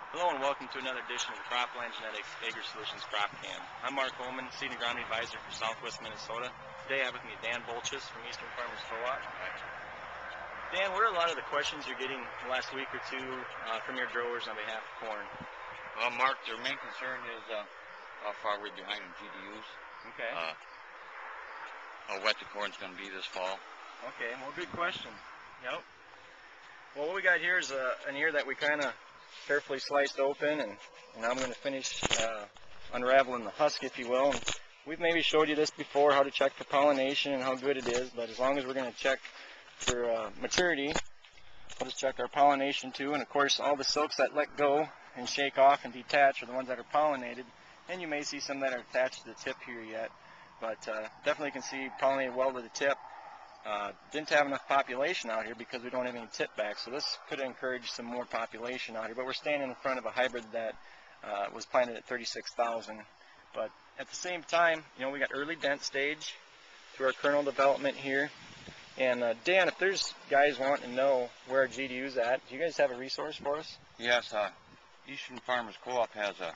Hello and welcome to another edition of the Cropland Genetics Agri Solutions Crop Cam. I'm Mark Holman, Seed and Ground Advisor for Southwest Minnesota. Today I have with me Dan Bolchus from Eastern Farmers Co-op. Dan, what are a lot of the questions you're getting the last week or two from your growers on behalf of corn? Well, Mark, their main concern is how far we're behind in GDUs. Okay. How wet the corn's going to be this fall. Okay, well, good question. Yep. Well, what we got here is an ear that we kind of carefully sliced open, and now I'm going to finish unraveling the husk, if you will. And we've maybe showed you this before, how to check for pollination and how good it is, but as long as we're going to check for maturity, we'll just check our pollination too. And of course, all the silks that let go and shake off and detach are the ones that are pollinated, and you may see some that are attached to the tip here yet, but definitely can see pollinated well to the tip. Didn't have enough population out here because we don't have any tip back, so this could encourage some more population out here. But we're standing in front of a hybrid that was planted at 36,000. But at the same time, you know, we got early dent stage through our kernel development here. And Dan, if there's guys wanting to know where our GDU's at, do you guys have a resource for us? Yes, Eastern Farmers Co-op has a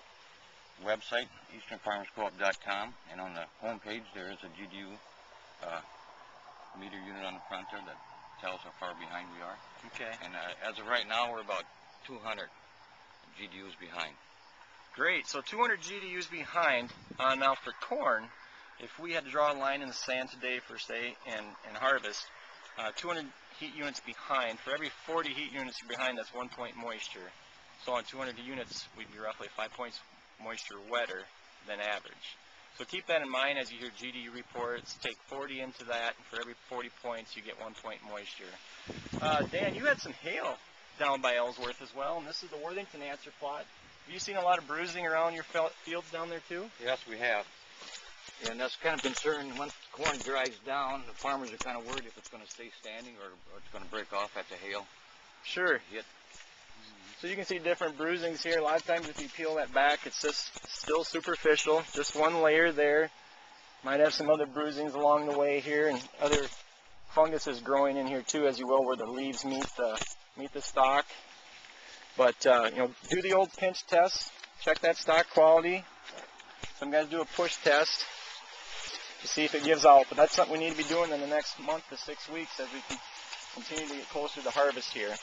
website, easternfarmerscoop.com, and on the home page there is a GDU meter unit on the front there that tells how far behind we are. Okay. And as of right now, we're about 200 GDUs behind. Great. So 200 GDUs behind. Now for corn, if we had to draw a line in the sand today for say and harvest, 200 heat units behind. For every 40 heat units behind, that's 1 point moisture. So on 200 units, we'd be roughly 5 points moisture wetter than average. So keep that in mind as you hear GDU reports. Take 40 into that, and for every 40 points, you get 1 point moisture. Dan, you had some hail down by Ellsworth as well, and this is the Worthington answer plot. Have you seen a lot of bruising around your fields down there too? Yes, we have. And that's kind of concern. Once the corn dries down, the farmers are kind of worried if it's going to stay standing or it's going to break off at the hail. Sure. Hit. So you can see different bruisings here. A lot of times if you peel that back, it's just still superficial, just one layer there. Might have some other bruisings along the way here, and other funguses growing in here too, as you will, where the leaves meet the stalk. But you know, do the old pinch test, check that stalk quality. Some guys do a push test to see if it gives out, but that's something we need to be doing in the next month to 6 weeks as we can continue to get closer to harvest here.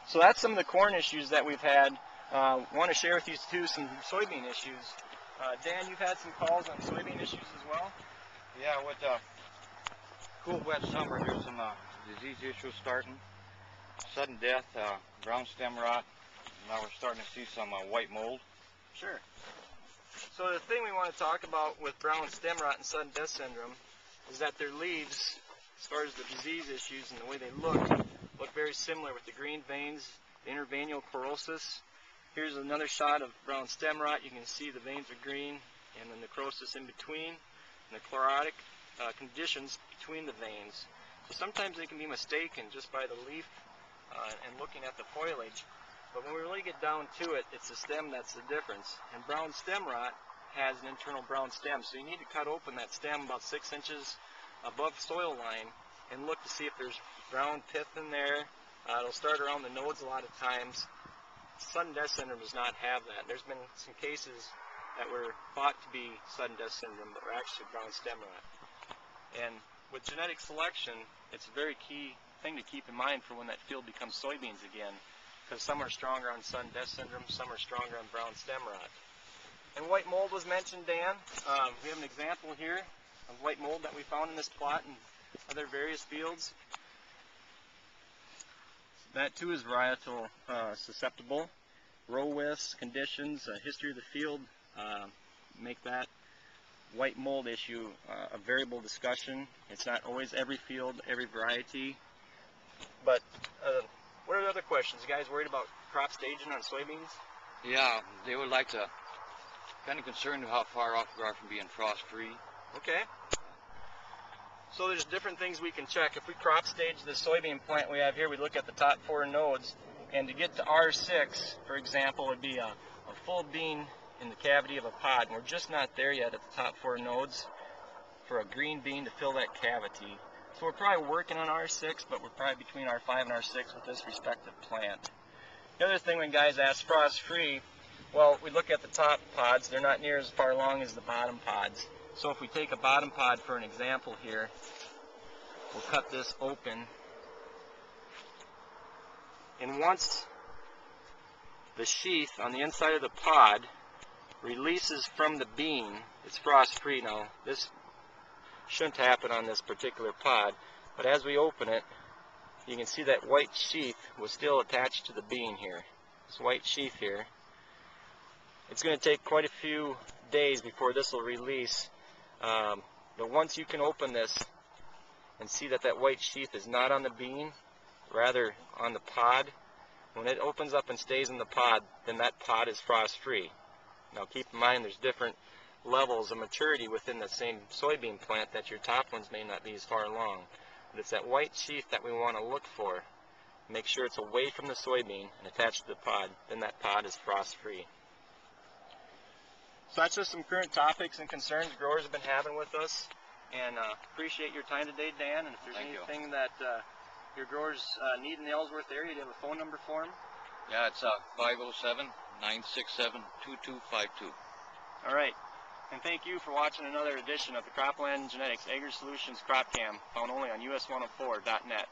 So that's some of the corn issues that we've had. Want to share with you too some soybean issues. Dan, you've had some calls on soybean issues as well? Yeah, with cool, wet summer, there's some disease issues starting. Sudden death, brown stem rot. Now we're starting to see some white mold. Sure. So the thing we want to talk about with brown stem rot and sudden death syndrome is that their leaves, as far as the disease issues and the way they look very similar with the green veins, the interveinal chlorosis. Here's another shot of brown stem rot. You can see the veins are green and the necrosis in between, and the chlorotic conditions between the veins. So sometimes they can be mistaken just by the leaf and looking at the foliage. But when we really get down to it, it's the stem that's the difference. And brown stem rot has an internal brown stem, so you need to cut open that stem about 6 inches above soil line and look to see if there's brown pith in there. It'll start around the nodes a lot of times. Sudden death syndrome does not have that. There's been some cases that were thought to be sudden death syndrome, but were actually brown stem rot. And with genetic selection, it's a very key thing to keep in mind for when that field becomes soybeans again, because some are stronger on sudden death syndrome, some are stronger on brown stem rot. And white mold was mentioned, Dan. We have an example here of white mold that we found in this plot and other various fields. That too is varietal susceptible. Row widths, conditions, history of the field make that white mold issue a variable discussion. It's not always every field, every variety. But what are the other questions? You guys worried about crop staging on soybeans? Yeah, they would like to, kind of concerned how far off we are from being frost free. Okay. So there's different things we can check. If we crop stage the soybean plant we have here, we look at the top 4 nodes, and to get to R6, for example, would be a full bean in the cavity of a pod, and we're just not there yet at the top 4 nodes for a green bean to fill that cavity. So we're probably working on R6, but we're probably between R5 and R6 with this respective plant. The other thing when guys ask frost-free, well, we look at the top pods. They're not near as far along as the bottom pods. So if we take a bottom pod for an example here, we'll cut this open. And once the sheath on the inside of the pod releases from the bean, it's frost-free now. This shouldn't happen on this particular pod, but as we open it, you can see that white sheath was still attached to the bean here. This white sheath here. It's going to take quite a few days before this will release, but once you can open this and see that that white sheath is not on the bean, rather on the pod, when it opens up and stays in the pod, then that pod is frost-free. Now keep in mind there's different levels of maturity within the same soybean plant that your top ones may not be as far along. But it's that white sheath that we want to look for. Make sure it's away from the soybean and attached to the pod, then that pod is frost-free. So that's just some current topics and concerns growers have been having with us, and appreciate your time today, Dan. And if there's anything that your growers need in the Ellsworth area, do you have a phone number for them? Yeah, it's 507-967-2252. All right. And thank you for watching another edition of the Cropland Genetics Agri Solutions Crop Cam, found only on US104.net.